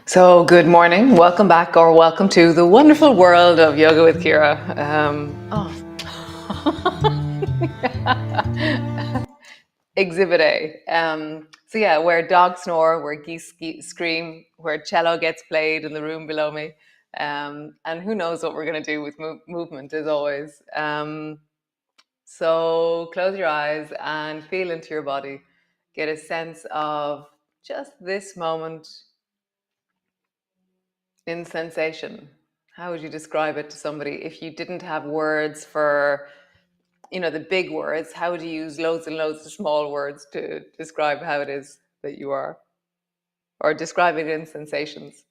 So, good morning, welcome back, or welcome to the wonderful world of Yoga with Ciara. Exhibit A. Where dogs snore, where geese scream, where cello gets played in the room below me. And who knows what we're going to do with movement, as always. So, close your eyes and feel into your body. Get a sense of just this moment in sensation. How would you describe it to somebody if you didn't have words for, the big words? How would you use loads and loads of small words to describe how it is that you are, or describe it in sensations?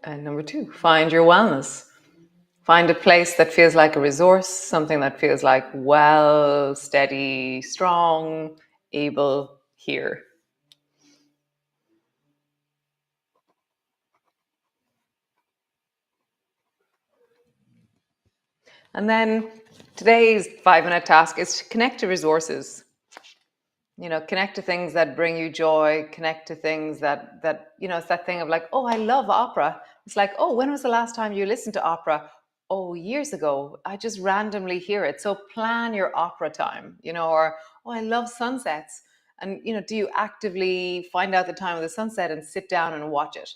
And number two, find your wellness. Find a place that feels like a resource, something that feels like well, steady, strong, able, here. And then today's 5-minute task is to connect to resources. Connect to things that bring you joy, connect to things that it's that thing of like, oh, I love opera. It's like, oh, when was the last time you listened to opera? Oh, years ago. I just randomly hear it. So plan your opera time, or, oh, I love sunsets. And, do you actively find out the time of the sunset and sit down and watch it?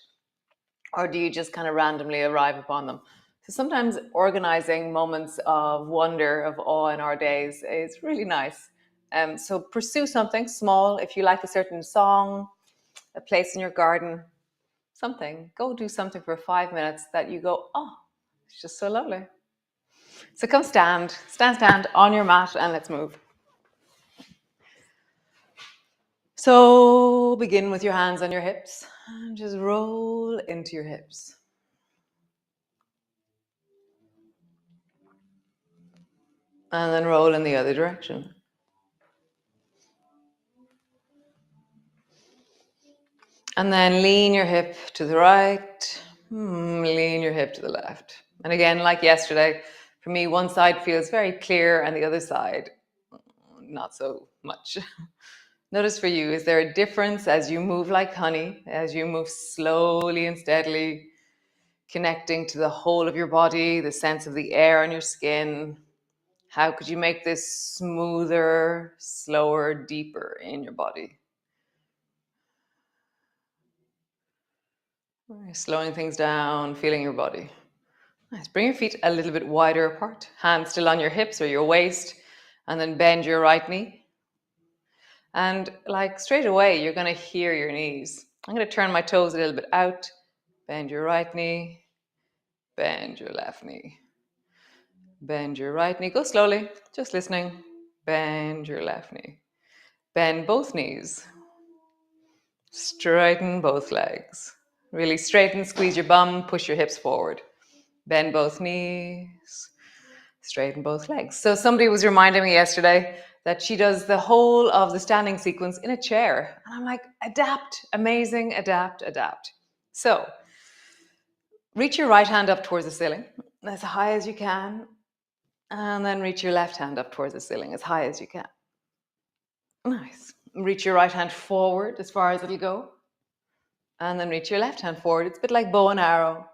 Or do you just kind of randomly arrive upon them? So sometimes organizing moments of wonder, of awe in our days is really nice. So pursue something small. If you like a certain song, a place in your garden, something, go do something for 5 minutes that you go, oh, it's just so lovely. So come stand on your mat and let's move. So begin with your hands on your hips and just roll into your hips. And then roll in the other direction. And then lean your hip to the right, lean your hip to the left. And again, like yesterday, for me, one side feels very clear and the other side, not so much. Notice for you, is there a difference as you move like honey, as you move slowly and steadily, connecting to the whole of your body, the sense of the air on your skin? How could you make this smoother, slower, deeper in your body? Slowing things down, feeling your body. Nice. Bring your feet a little bit wider apart. Hands still on your hips or your waist. And then bend your right knee. And like straight away, you're going to hear your knees. I'm going to turn my toes a little bit out. Bend your right knee. Bend your left knee. Bend your right knee. Go slowly. Just listening. Bend your left knee. Bend both knees. Straighten both legs. Really straighten, squeeze your bum, push your hips forward. Bend both knees. Straighten both legs. So somebody was reminding me yesterday that she does the whole of the standing sequence in a chair. And I'm like, adapt, amazing, adapt, adapt. So reach your right hand up towards the ceiling as high as you can. And then reach your left hand up towards the ceiling as high as you can. Nice. Reach your right hand forward as far as it'll go. And then reach your left hand forward. It's a bit like bow and arrow.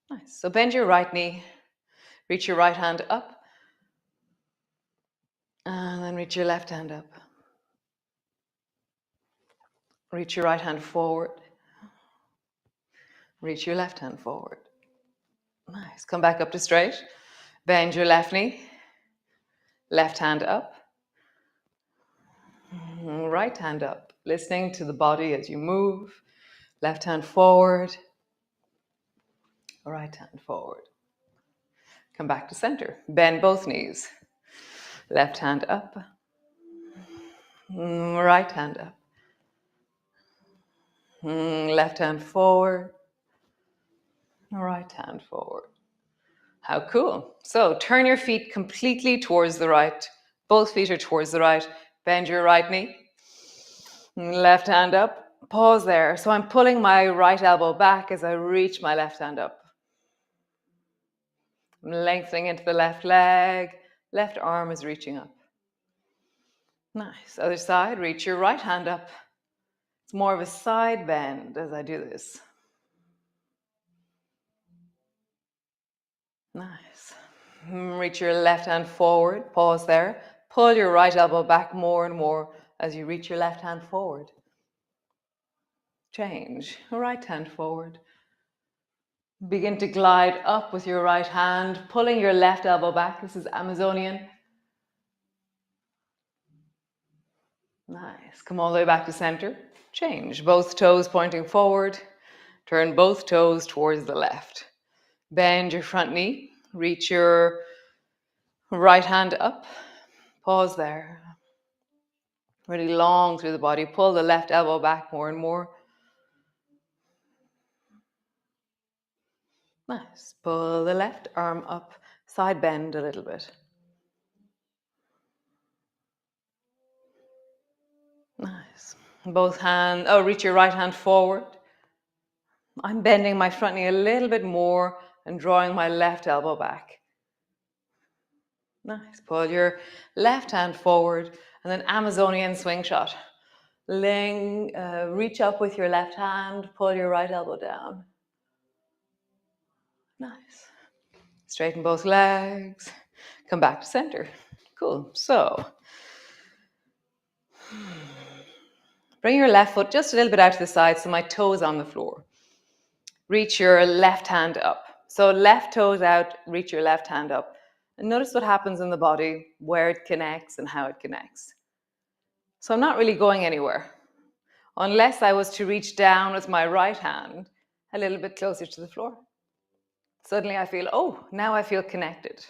Nice. So bend your right knee. Reach your right hand up. And then reach your left hand up. Reach your right hand forward. Reach your left hand forward. Nice. Come back up to straight. Bend your left knee. Left hand up. Right hand up. Listening to the body as you move. Left hand forward. Right hand forward. Come back to center. Bend both knees. Left hand up. Right hand up. Left hand forward. Right hand forward. How cool. So turn your feet completely towards the right. Both feet are towards the right. Bend your right knee. Left hand up. Pause there. So I'm pulling my right elbow back as I reach my left hand up. Lengthening into the left leg. Left arm is reaching up. Nice. Other side, reach your right hand up. It's more of a side bend as I do this. Nice. Reach your left hand forward. Pause there. Pull your right elbow back more and more as you reach your left hand forward. Change. Right hand forward. Begin to glide up with your right hand, pulling your left elbow back. This is Amazonian. Nice. Come all the way back to center. Change. Both toes pointing forward. Turn both toes towards the left. Bend your front knee. Reach your right hand up. Pause there. Really long through the body. Pull the left elbow back more and more. Nice. Pull the left arm up. Side bend a little bit. Nice. Both hands. Oh, reach your right hand forward. I'm bending my front knee a little bit more and drawing my left elbow back. Nice. Pull your left hand forward and then Amazonian swing shot. Reach up with your left hand, pull your right elbow down. Nice. Straighten both legs. Come back to center. Cool. So, bring your left foot just a little bit out to the side so my toe is on the floor. Reach your left hand up. So left toes out, reach your left hand up. And notice what happens in the body, where it connects and how it connects. So I'm not really going anywhere, unless I was to reach down with my right hand a little bit closer to the floor. Suddenly I feel, oh, now I feel connected.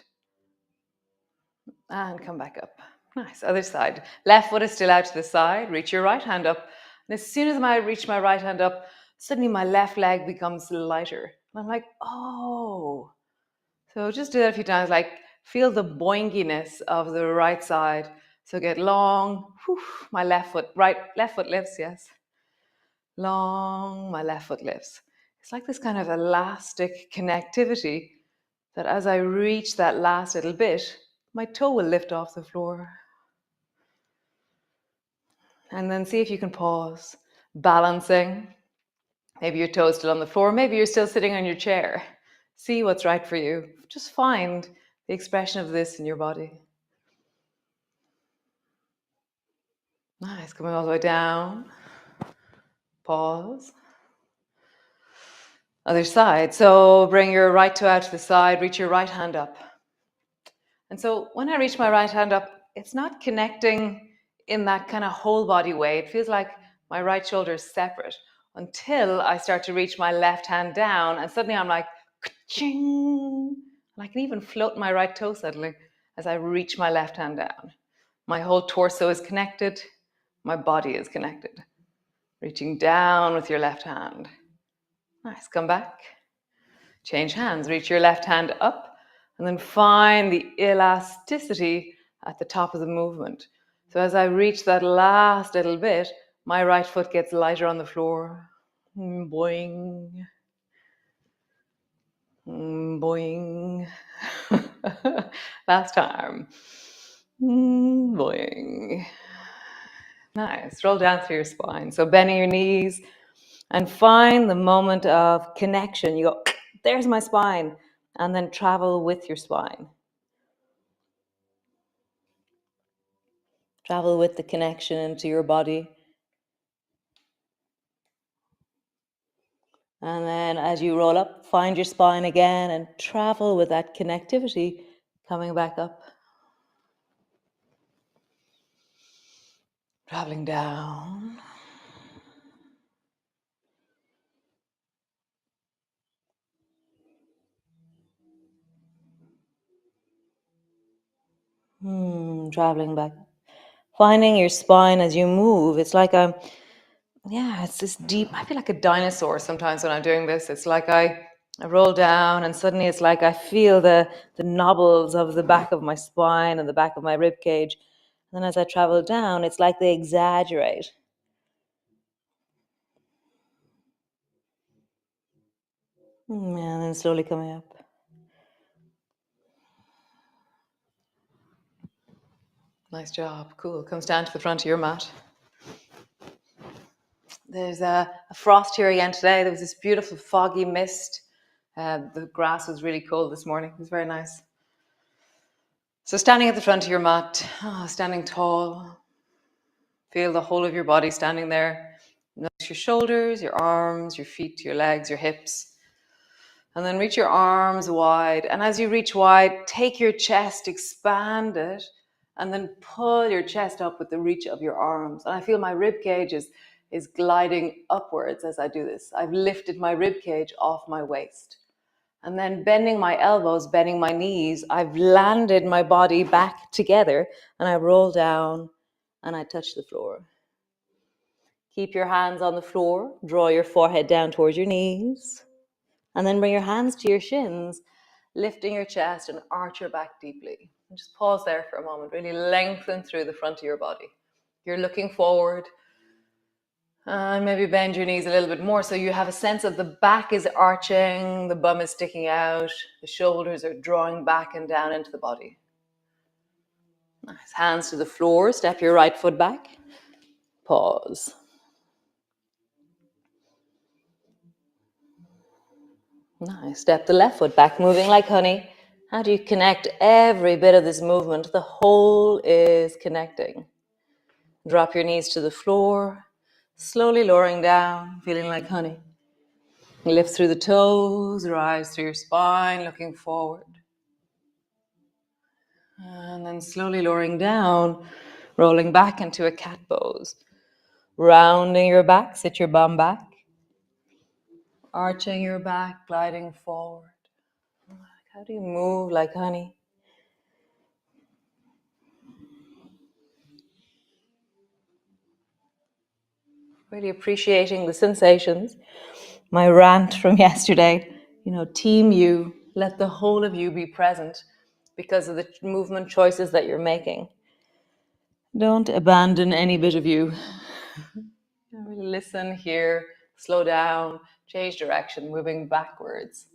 And come back up. Nice. Other side. Left foot is still out to the side. Reach your right hand up. And as soon as I reach my right hand up, suddenly my left leg becomes lighter. And I'm like, oh. So just do that a few times. Like, feel the boinginess of the right side. So get long. Whew, my left foot lifts, yes. Long, my left foot lifts. It's like this kind of elastic connectivity that as I reach that last little bit, my toe will lift off the floor. And then see if you can pause, balancing. Maybe your toe's still on the floor, maybe you're still sitting on your chair. See what's right for you. Just find the expression of this in your body. Nice, coming all the way down. Pause. Other side. So bring your right toe out to the side, reach your right hand up. And so when I reach my right hand up, it's not connecting in that kind of whole body way. It feels like my right shoulder is separate until I start to reach my left hand down. And suddenly I'm like, ka-ching! And I can even float my right toe suddenly as I reach my left hand down. My whole torso is connected. My body is connected. Reaching down with your left hand. Nice, come back. Change hands, reach your left hand up, and then find the elasticity at the top of the movement. So as I reach that last little bit, my right foot gets lighter on the floor. Boing. Boing. Last time. Boing. Nice. Roll down through your spine. So bending your knees and find the moment of connection. You go, there's my spine. And then travel with your spine. Travel with the connection into your body. And then as you roll up, find your spine again and travel with that connectivity coming back up. Traveling down. Traveling back. Finding your spine as you move. It's like it's this deep, I feel like a dinosaur sometimes when I'm doing this. It's like I roll down and suddenly it's like I feel the knobbles of the back of my spine and the back of my rib cage. And then as I travel down, it's like they exaggerate. And then slowly coming up. Nice job. Cool. Comes down to the front of your mat. There's a frost here again today. There was this beautiful foggy mist. The grass was really cold this morning. It was very nice. So standing at the front of your mat, standing tall, feel the whole of your body standing there. Notice your shoulders, your arms, your feet, your legs, your hips. And then reach your arms wide. And as you reach wide, take your chest, expand it, and then pull your chest up with the reach of your arms. And I feel my rib cage is gliding upwards as I do this. I've lifted my rib cage off my waist. And then bending my elbows, bending my knees, I've landed my body back together and I roll down and I touch the floor. Keep your hands on the floor, draw your forehead down towards your knees, and then bring your hands to your shins, lifting your chest and arch your back deeply. And just pause there for a moment, really lengthen through the front of your body. You're looking forward. And maybe bend your knees a little bit more so you have a sense of the back is arching, the bum is sticking out, the shoulders are drawing back and down into the body. Nice. Hands to the floor, step your right foot back. Pause. Nice. Step the left foot back, moving like honey. How do you connect every bit of this movement? The whole is connecting. Drop your knees to the floor, slowly lowering down, feeling like honey. Lift through the toes, rise through your spine, looking forward. And then slowly lowering down, rolling back into a cat pose. Rounding your back, sit your bum back. Arching your back, gliding forward. How do you move like honey? Really appreciating the sensations. My rant from yesterday, team you, let the whole of you be present because of the movement choices that you're making. Don't abandon any bit of you. Really listen, hear, slow down, change direction, moving backwards.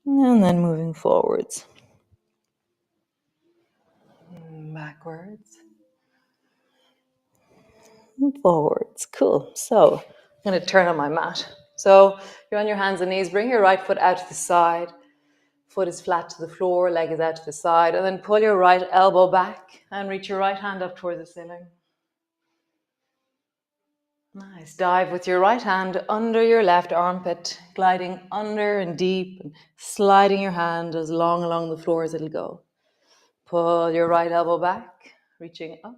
And then moving forwards. Backwards. And forwards. Cool. So I'm going to turn on my mat. So you're on your hands and knees. Bring your right foot out to the side. Foot is flat to the floor, leg is out to the side. And then pull your right elbow back and reach your right hand up towards the ceiling. Nice. Dive with your right hand under your left armpit, gliding under and deep, and sliding your hand as long along the floor as it'll go. Pull your right elbow back, reaching up,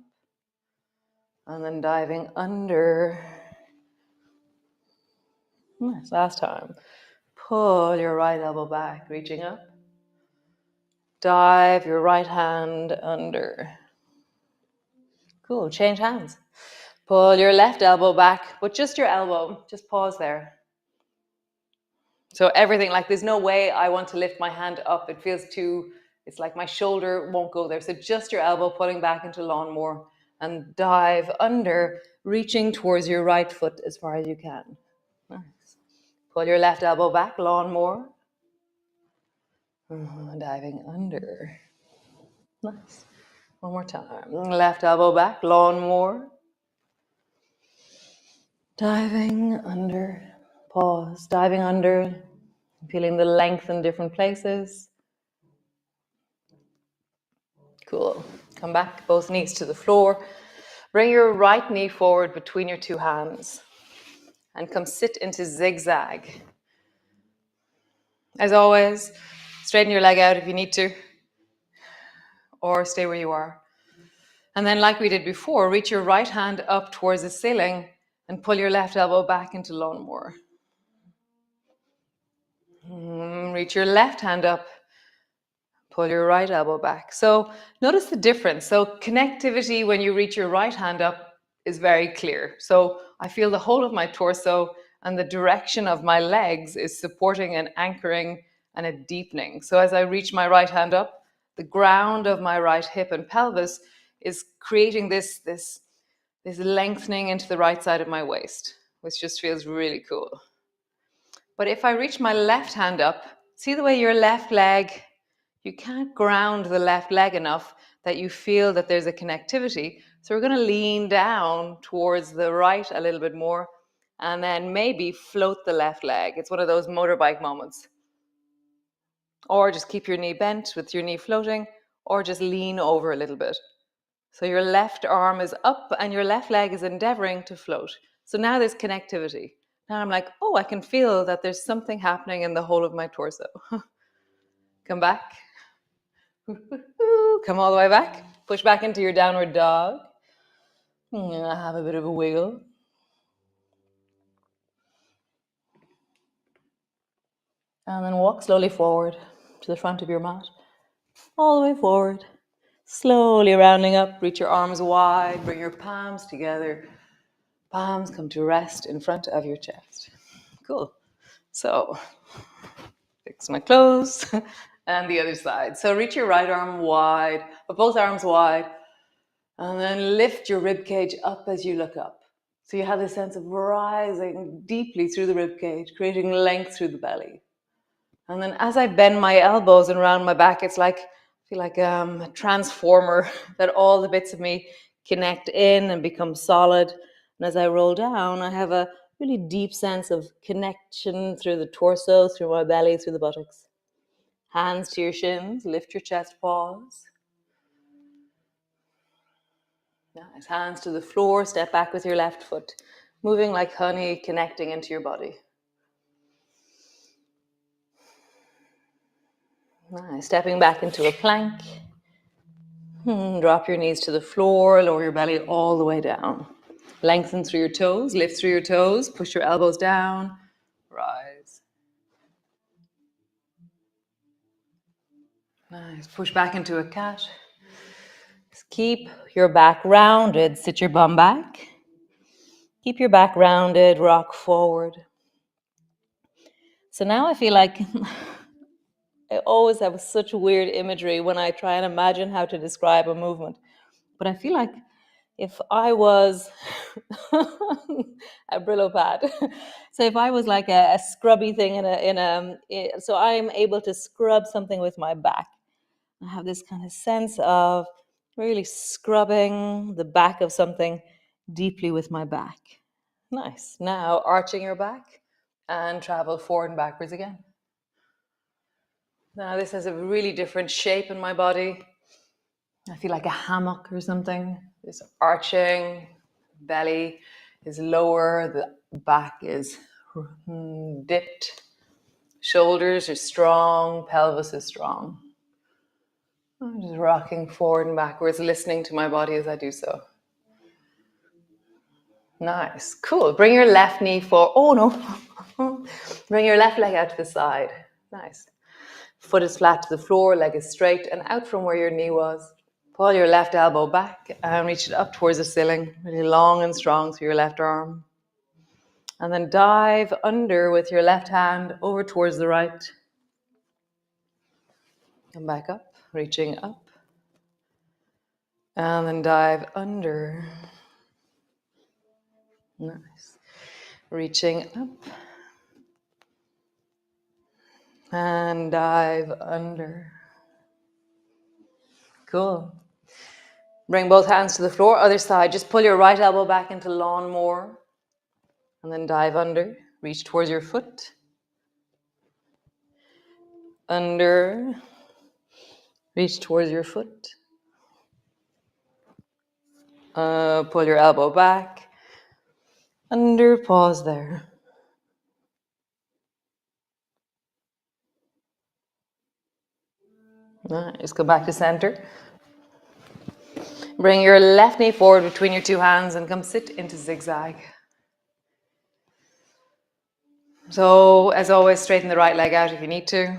and then diving under. Nice. Last time. Pull your right elbow back, reaching up. Dive your right hand under. Cool. Change hands. Pull your left elbow back, but just your elbow. Just pause there. So everything, like there's no way I want to lift my hand up. It feels it's like my shoulder won't go there. So just your elbow pulling back into lawnmower and dive under, reaching towards your right foot as far as you can. Nice. Pull your left elbow back, lawnmower. Diving under. Nice. One more time. Left elbow back, lawnmower. Diving under. Pause. Diving under. Feeling the length in different places. Cool. Come back, both knees to the floor. Bring your right knee forward between your two hands and come sit into zigzag. As always, straighten your leg out if you need to, or stay where you are. And then like we did before, reach your right hand up towards the ceiling and pull your left elbow back into lawnmower. Reach your left hand up. Pull your right elbow back. So notice the difference. So connectivity when you reach your right hand up is very clear. So I feel the whole of my torso and the direction of my legs is supporting and anchoring and a deepening. So as I reach my right hand up, the ground of my right hip and pelvis is creating this lengthening into the right side of my waist, which just feels really cool. But if I reach my left hand up, see the way your left leg, you can't ground the left leg enough. that you feel that there's a connectivity. So we're going to lean down towards the right a little bit more and then maybe float the left leg. It's one of those motorbike moments. Or just keep your knee bent with your knee floating, or just lean over a little bit. So your left arm is up and your left leg is endeavoring to float. So now there's connectivity. Now I'm like, oh, I can feel that there's something happening in the whole of my torso. Come back. Come all the way back. Push back into your downward dog. Have a bit of a wiggle. And then walk slowly forward to the front of your mat. All the way forward. Slowly rounding up. Reach your arms wide. Bring your palms together. Palms come to rest in front of your chest. Cool. So, fix my clothes. And the other side. So reach your right arm wide, or both arms wide. And then lift your rib cage up as you look up. So you have this sense of rising deeply through the rib cage, creating length through the belly. And then as I bend my elbows and round my back, it's like, I feel like a transformer that all the bits of me connect in and become solid. And as I roll down, I have a really deep sense of connection through the torso, through my belly, through the buttocks. Hands to your shins, lift your chest, pause. Nice. Hands to the floor, step back with your left foot, moving like honey, connecting into your body. Nice. Stepping back into a plank. Drop your knees to the floor, lower your belly all the way down. Lengthen through your toes, lift through your toes, push your elbows down, rise. Nice. Push back into a cat. Just keep your back rounded, sit your bum back. Keep your back rounded, rock forward. So now I feel like I always have such weird imagery when I try and imagine how to describe a movement. But I feel like if I was a Brillo pad, so if I was like a scrubby thing so I'm able to scrub something with my back. I have this kind of sense of really scrubbing the back of something deeply with my back. Nice. Now arching your back and travel forward and backwards again. Now this has a really different shape in my body. I feel like a hammock or something. This arching, belly is lower, the back is dipped, shoulders are strong, pelvis is strong. I'm just rocking forward and backwards, listening to my body as I do so. Nice, cool. Bring your left knee forward. Oh no. Bring your left leg out to the side. Nice. Foot is flat to the floor, leg is straight and out from where your knee was. Pull your left elbow back and reach it up towards the ceiling, really long and strong through your left arm. And then dive under with your left hand over towards the right. Come back up, reaching up. And then dive under. Nice. Reaching up. And dive under. Cool. Bring both hands to the floor. Other side, just pull your right elbow back into lawn more. And then dive under. Reach towards your foot. Under. Reach towards your foot. Pull your elbow back. Under, pause there. Nice, go back to center. Bring your left knee forward between your two hands and come sit into zigzag. So, as always, straighten the right leg out if you need to.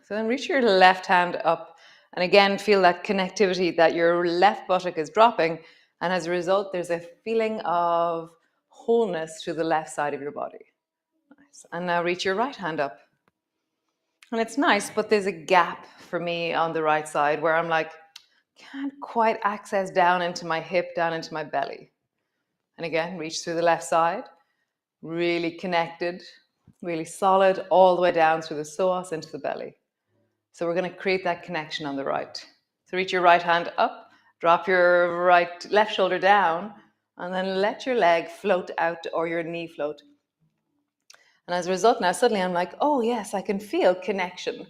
So then reach your left hand up and again feel that connectivity that your left buttock is dropping, and as a result there's a feeling of wholeness to the left side of your body. Nice. And now reach your right hand up. And it's nice, but there's a gap for me on the right side where I'm like, can't quite access down into my hip, down into my belly. And again, reach through the left side, really connected, really solid, all the way down through the psoas into the belly. So we're going to create that connection on the right. So reach your right hand up, drop your left shoulder down, and then let your leg float out or your knee float. And as a result, now suddenly I'm like, oh yes, I can feel connection.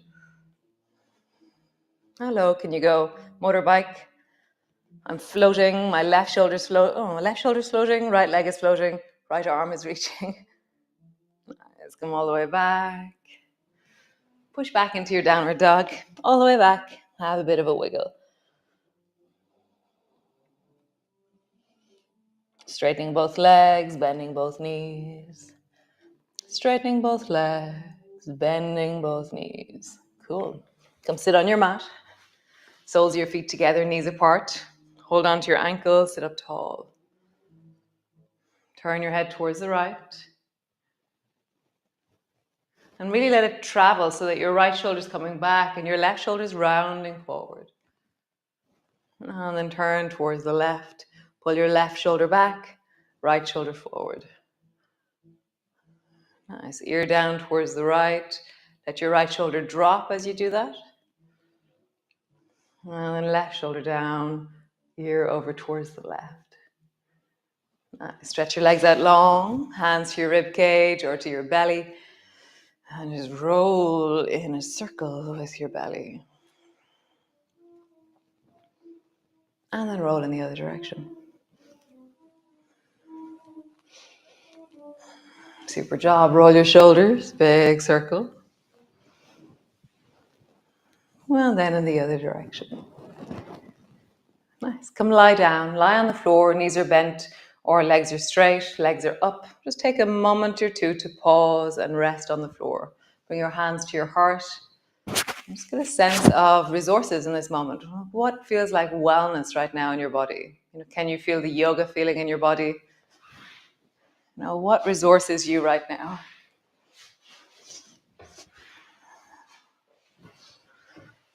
Hello, can you go? Motorbike. I'm floating, my left shoulder's my left shoulder's floating, right leg is floating, right arm is reaching. Let's come all the way back. Push back into your downward dog, all the way back. Have a bit of a wiggle. Straightening both legs, bending both knees. Straightening both legs, bending both knees. Cool. Come sit on your mat. Soles of your feet together, knees apart. Hold on to your ankles, sit up tall. Turn your head towards the right. And really let it travel so that your right shoulder's coming back and your left shoulder's rounding forward. And then turn towards the left. Pull your left shoulder back, right shoulder forward. Nice. Ear down towards the right. Let your right shoulder drop as you do that. And then left shoulder down, ear over towards the left. Nice. Stretch your legs out long, hands to your rib cage or to your belly. And just roll in a circle with your belly. And then roll in the other direction. Super job. Roll your shoulders, big circle. Well, then in the other direction. Nice. Come lie down. Lie on the floor. Knees are bent or legs are straight. Legs are up. Just take a moment or two to pause and rest on the floor. Bring your hands to your heart. Just get a sense of resources in this moment. What feels like wellness right now in your body? Can you feel the yoga feeling in your body? What resources you right now?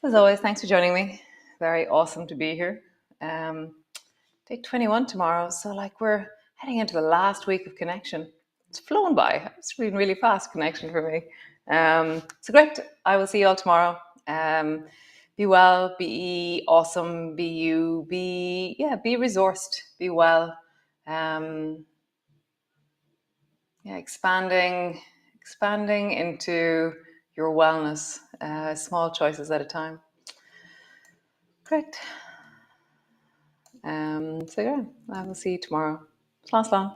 As always, thanks for joining me. Very awesome to be here. Day 21 tomorrow, so we're heading into the last week of connection. It's flown by. It's been really fast connection for me. So great. I will see you all tomorrow. Be well, be awesome, be you, be resourced, be well. Expanding into your wellness, small choices at a time. Great. So I will see you tomorrow. Slán slán.